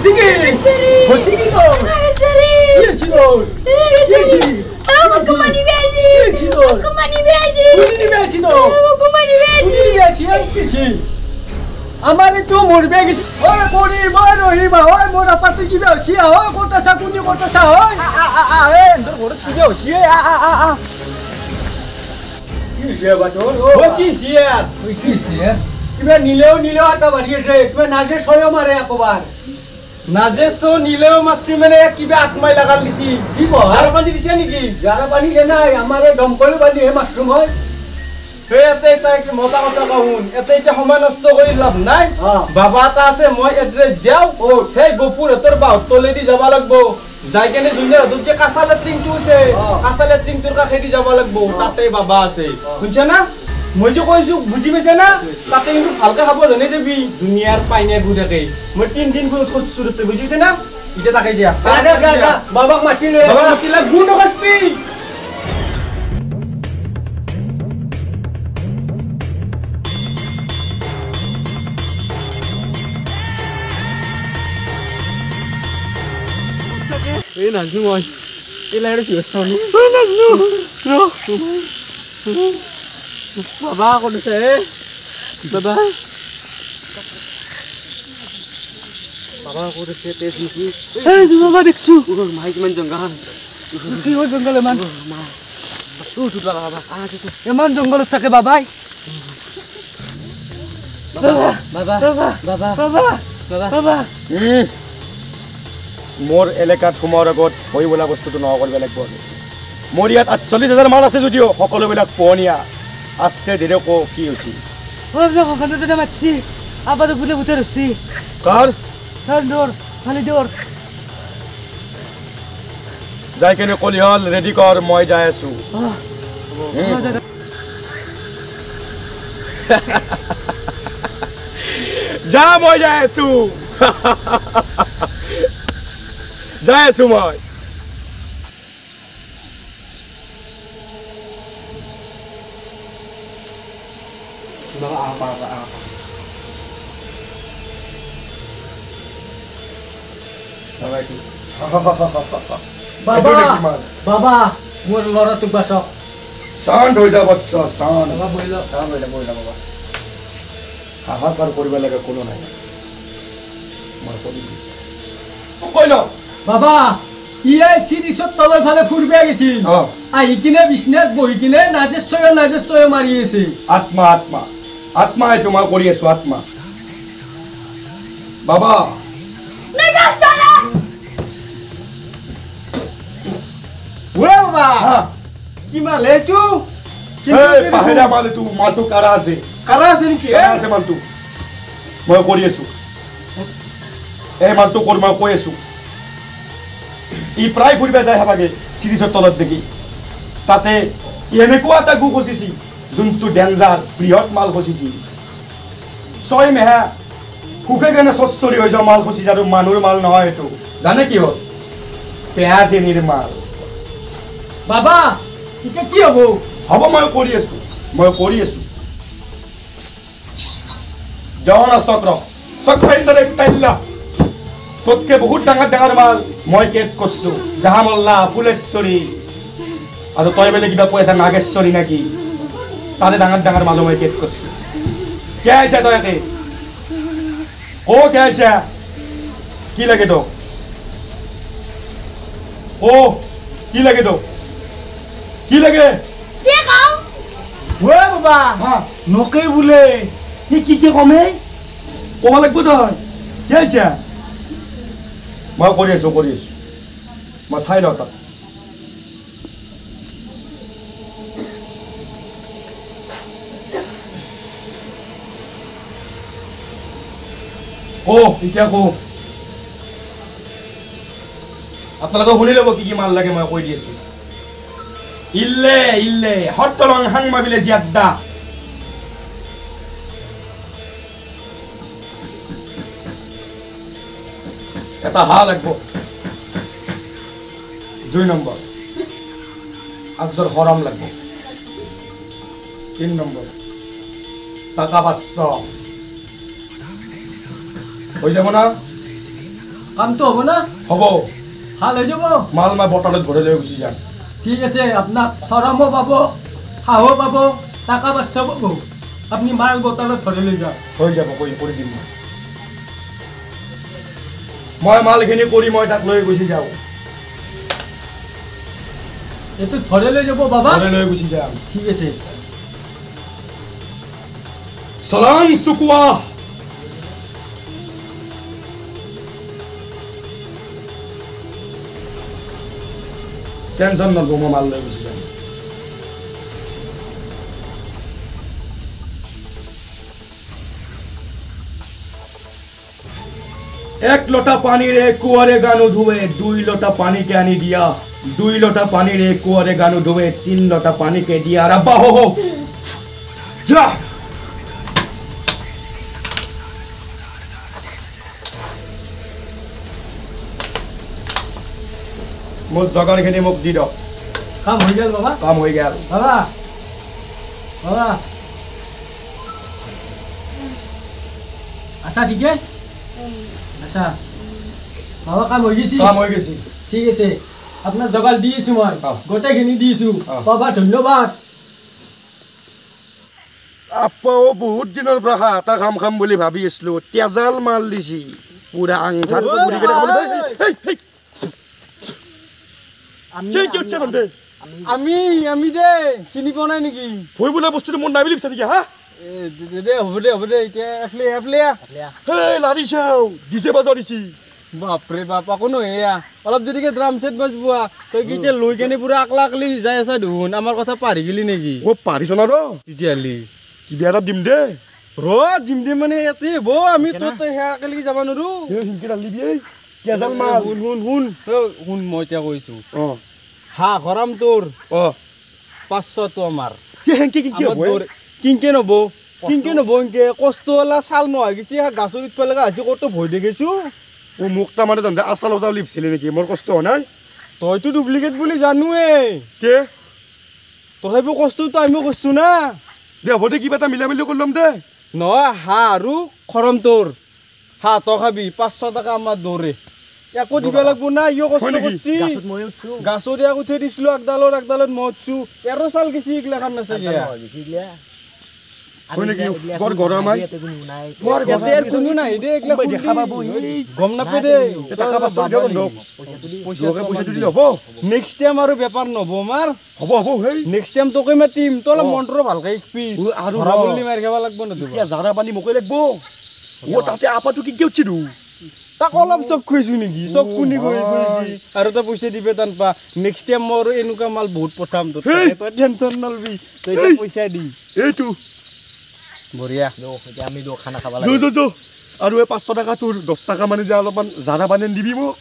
Hosiki! Hosiki ko! Yes, Lord! Yes! Aku mani besi! Yes, Lord! Aku mani besi! Uni besi no! Aku mani besi! Uni besi ay kisi! Amare tu murbe kisi! Hoy kori mar rohima! Hoy mora patu ki besi! Hoy kota sa kuni kota sa! Hoy! Ndor kota ki besi! Ki siya ba to? Hoy ki siya! Hoy ki siya! Kiba nilew ata bari ase! Kiba naje soyo mare akobar! নাজেছো নিলেও মাছি মানে কিবা আত্মাই লাগাল দিছি কি কয় জারা পানি দিছে নেকি জারা পানি দে নাই আমারে দমকল বালি হে মাশরুম হয় হে এতে চাই কি মজা কথা কহুন এতে এটা সময় নষ্ট কৰি লাভ নাই বাবা তা আছে মই এড্রেস দেও ও হে গোপুর তোর বাউ তলে দি যাব লাগবো যাই কেনে জুনিয়র দুজে কাঁচা লেট্রিং টু আছে কাঁচা লেট্রিং তোর কাছে দি যাব লাগবো তাতে বাবা আছে বুঝছ না মই যে কইছো বুঝি পাইছে না তাতে কিন্তু ভালকে খাব জানে যাবি দুনিয়ার পাইনে গু থাকে মই 3 দিন কোন সুরতে বুঝিছে না ইটা তাকাই দিয়া বাবাক মাতিলে গু নকসপি এই নাজনু মই এলারে কি হছনি ওই নাজনু বাবা কোনছে বাবা বাবা কোনছে তেজ নেকি এই তুমি বাবা দেখছো ওর মাই কিমান জঙ্গল কি হল জঙ্গলে মান মা ও টুটলা বাবা আছো এমন জঙ্গলত থাকে বাবাই বাবা বাবা বাবা বাবা বাবা বাবা মোর এলাকাত সোমাৰ আগত হৈ বলা বস্তুটো ন কৰিব লাগিব মোৰ ইয়াত ৪৮,০০০ মাল আছে যদিও সকলোবিলাক পোহনীয়া আস্তে ধীরে কো কি হইছি ও দেখো কান্দতে মারছি আবার গুলে ভূতে রছি কার দৌড় খালি দৌড় যাই কেনে কলি হল রেডি কর মই যাই আছু যা মই যাই আছু যাই আছু মই বাবা বাবা সবাইকে বাবা বাবা মোর লড়া তো বাস শান্ত হই যা বাচ্চা শান্ত বাবা বইলো বাবা হাহাকার করবে লাগে কোনো নাই মার কবি কইলো বাবা ইয়ে সিরিসত তলৈ ফালে ফুরবে গেছি আই কিনে বিছনাত বহি কিনে নাজেশ্বয় মারি আছে আত্মা আত্মা আত্মা এ তোমার করি আছো আত্মা বাবা নাজেশ্বয় ওরে বাবা কি মালে তু এই পাহেরা মালে তু মালটু কারা আছে নাকি কারা আছে মালটু মই করি আছো এই মালটু কর মই কই আছো ই প্রায় ফুরবে যায় হাবাগে সিৰিজৰ তলত দেখি তাতে এনেকুৱা এটা গু খচিছি যোনটো ডেঞ্জাৰ বৃহৎ মাল খচিছি 6 মেহা হুকে গনে সচ্চৰি হৈ যোৱা মাল খচিছি আৰু মানুহৰ মাল নহয় এটো জানে কি হ'ল পেয়াজেনিৰ মাল বাবা এটা কি হ'ব মই কৰি আছো জওনা চক্ৰ ইনডাইৰেক্ট টাইলা তোতকে বহুত ডাঙৰ মাল মই কেট কৰছো জাহামল্লা ফুলেশ্বৰী আৰ তই বেলে কিবা পয়সা নাগেশ্বৰী নাকি তাতে ডাঙৰ মাল মই কেট করছো কে আইছা তই এতে ও কে আইছা কি লাগে তো ও কি লাগে তো কি লাগে কে খাও ওয়ে বাবা হ্যাঁ নকে বলে কি কমে কব লাগব তই কে আইছা মই কৰি আছো মই চাই লওঁ তাক এতিয়া আপোনালোকে শুনি ল'ব কি মাল লাগে মই কৈ দি আছো ইল্লে হটলং হাংমা বিলে জিয়াদ্দা এটা হা লাগবো 2 নম্বৰ আকজৰ হৰাম লাগবো 3 নম্বৰ টাকা 500 হয়ে যাব না কামটো হ'ব না হ'ব ভাল হৈ যাব মাল মই বটলত ভৰাই লৈ গুচি যাম ঠিক আছে আপোনাক খৰামো পাব হাঁহো পাব টাকা পইচা পাব আপুনি মাল বটলত ভৰাই লৈ যাওক হৈ যাব কৰি দিম মই মালখিনি কৰি মই তাক লৈ গুচি যাওঁ এইটো ভৰাই লৈ যাব বাবা ভৰাই লৈ গুচি যাম ঠিক আছে চলান চুকুৱা টেনশ্যন নল'ব মই মাল লৈ গুচি যাম এক লোটা পানীৰে কুঁৱাৰে গা নুধুৱে 2 লোটা পানীকে আনি দিয়া 2 লোটা পানীৰে কুঁৱাৰে গা নুধুৱে 3 লোটা পানীকে দিয়া ৰাব্বা হো যা মোৰ জগাৰখিনি মোক দি দিয়ক কাম হৈ গ'ল বাবা কাম হৈ গ'ল বাবা বাবা আছা ঠিকে আচ্ছা বাবা কাম হৈ গৈছে কাম হৈ গৈছে ঠিক আছে আপোনাৰ জগাল দি আছোঁ মই গোটেইখিনি দি আছোঁ অ। বাবা ধন্যবাদ আপাও বহুত দিনৰ পৰা এটা কাম খাম বুলি ভাবি আছিলোঁ তেজাল মাল দিছি পুৰা আংঠাত পুৰি কেনে খাবলৈ আমি দে চিনি পোৱা নাই নেকি ভয় বোলা বস্তুটো মোৰ নাই বুলি বিচাৰি হা দে হ'ব দে এতিয়া এফলে হেই লাৰি চাও দিছে বাজাৰ দিছি বাপৰে বাপ আকৌ এয়া অলপ দেৰিকে ড্ৰাম ছেট বাজবোৱা তই কি যে লৈ কেনে পুৰা আকলা আকলি যাই আছা দেখোন আমাৰ কথা পাহৰি গেলি নেকি অ পাৰিছ না ৰ তেতিয়াহ'লে কিবা এটা দিম দে দিম মানে ইয়াতে হ'ব আমি তই সেয়া একেলগে যাব নোৱাৰো সিনকে ডালিবি এই তেজাল মাল শুন মই এতিয়া কৈছোঁ অ হাঁহ খৰাম তোৰ অ 500টো আমাৰ হেংকে কি হ'ব কিনকে নব এনকে কষ্ট হলা চাল নোহোৱা গৈছে গাছৰ ইতফালে আহিছে ক'তো ভয় দেখিছোঁ ও মোক তাৰমানে তহঁতে আচাল আচাল লিপছিলে নেকি মোৰ কষ্ট হোৱা নাই তইতো ডুপ্লিকেট বুলি জানোৱেই কে তথাপিও কষ্টটো আমিও কৰিছোঁ না দে হ'ব দে কিবা এটা মিলা মিলি কৰি ল'ম দে নহয় হাঁহ আৰু খৰম তোৰ হাঁহ তই খাবি 500 টকা আমাৰ দৌৰে একো দিব লাগিব না ইও কষ্ট কৰিছি গাছত ইয়াক উঠাই দিছিলোঁ একডালত মই উঠছোঁ 13 চাল গেছি এইগিলাখান নাচাগে হয় নেকি বৰ গৰম আই ইয়াতে আৰু কোনো নাই দে এইগিলা দেখা পাব গম নাপায় দে টাকা পাঁচশ দিয়ক বন্ধক পইচাটো দিলে হ'ব নেক্সট টাইম আৰু বেপাৰ নহ'ব আমাৰ হ'ব হেই নেক্সট টাইম তোকে মাতিম তই অলপ মন্ত্ৰ ভালকে শিকবি আৰু ধৰা বুলি মাৰি খাব লাগিব না এতিয়া জাৰা পানী মোকে লাগিব ও তাতে আপাটো কি উঠছি দু তাক অলপ চক খুৱাইছোঁ নেকি চক কোনি গৈছি আৰু তই পইচা দিবে টান পা নেক্সট টাইম মই এনেকুৱা মাল বহুত পঠাম তোৰ তই টেনশ্যন নলবি তই এতিয়া পইচা দি এইটো বঢ়িয়া আমি খানা খাব আৰু এই 500 টকা তোৰ 10 টকা মানে দিয়া অলপমান জাৰা পানী দিবি মোক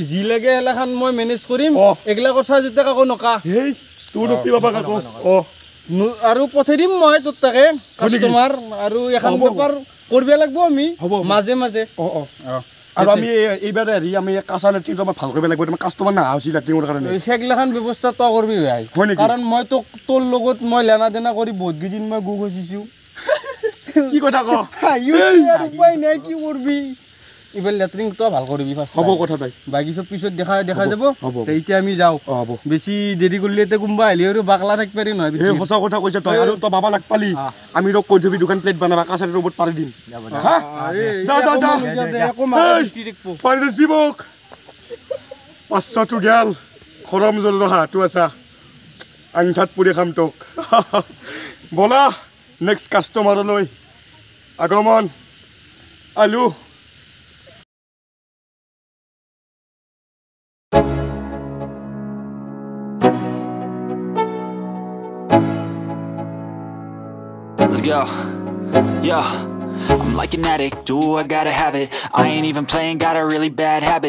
যি লাগে এলাখান মই মেনেজ কৰিম এইগিলা কথা যেতিয়া কাকো নকা হেই তোৰ নকবি বাবা কাকো আৰু পঠাই দিম মই তোৰ তাকে কাষ্টমাৰ আৰু এখন বেপাৰ কৰিব লাগিব আমি মাজে মাজে আৰু আমি এইবাৰ হেৰি আমি কাঁচা লেট্ৰিনটো আমাৰ ভাল কৰিব লাগিব তোমাৰ কাষ্টমাৰ নাহা হৈছিল লেট্ৰিনৰ কাৰণে সেইগিলাখান ব্যৱস্থা তই কৰিবি ভাই কাৰণ মই তোক তোৰ লগত মই লেনা দেনা কৰি বহুত কেইদিন মই গু খচিছোঁ কি কথা ক উপায় নাই কি কৰবি এইবাৰ লেট্ৰিন তই ভাল কৰিবি হ'ব কথা তাই বাকী চব পিছত দেখা যাব এতিয়া আমি যাওঁ বেছি দেৰি কৰিলে এতিয়া কোনোবা আহিলে আৰু বাকলা থাকিব পাৰি নহয় সঁচা কথা কৈছে তই আৰু তই বাবা লাগ পালি আমি ৰ কৈ থবি দোকান প্লেট বনাবা কাঁচাৰ ৰবত পাৰি দিম পাৰি দিবি মোক 500টো গেল খৰম জল হাঁহটো আছা আংঠাত পুৰি খাম তোক বলা নেক্সট কাষ্টমাৰলৈ আগমন আলু Let's go. Yo, I'm like an addict, do I gotta have it. I ain't even playing, got a really bad habit.